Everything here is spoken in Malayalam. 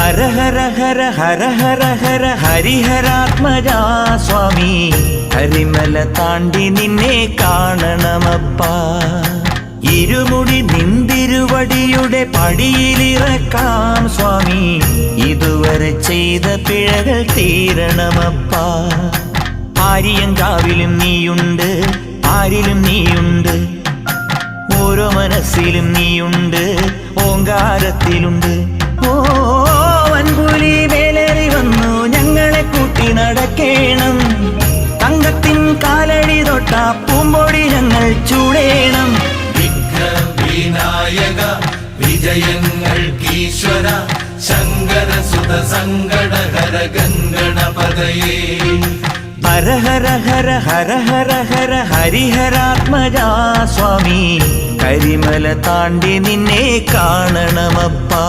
ഹര ഹര ഹര ഹര ഹര ഹര ഹരിഹരാത്മജാ സ്വാമി, കരിമല താണ്ടി നിന്നെ കാണണമപ്പാ. ഇരുമുടി നിന്തിരുവടിയുടെ പടിയിലിറക്കാം സ്വാമി, ഇതുവരെ ചെയ്ത പിഴകൾ തീരണമപ്പാ. ആര്യങ്കാവിലും നീയുണ്ട്, ആരിലും നീയുണ്ട്, ഓരോ മനസ്സിലും നീയുണ്ട്, ഓങ്കാരത്തിലുണ്ട്. ഓ വൻപുലി വേലേറി വന്നു ഞങ്ങളെ കൂട്ടി നടക്കേണം, തങ്കത്തിൻ കാലടി തൊട്ട പൂമ്പൊടി ഞങ്ങൾ ചൂടേണം. വിഘ്നവിനായക വിജയങ്ങൾക്കീശ്വര, ശങ്കരസുത സങ്കടഹര ഗംഗണപതയേ. ഹര ഹര ഹര ഹര ഹര ഹര ഹരിഹരാത്മജാ സ്വാമി, കരിമല താണ്ടി നിന്നെ കാണണമപ്പാ.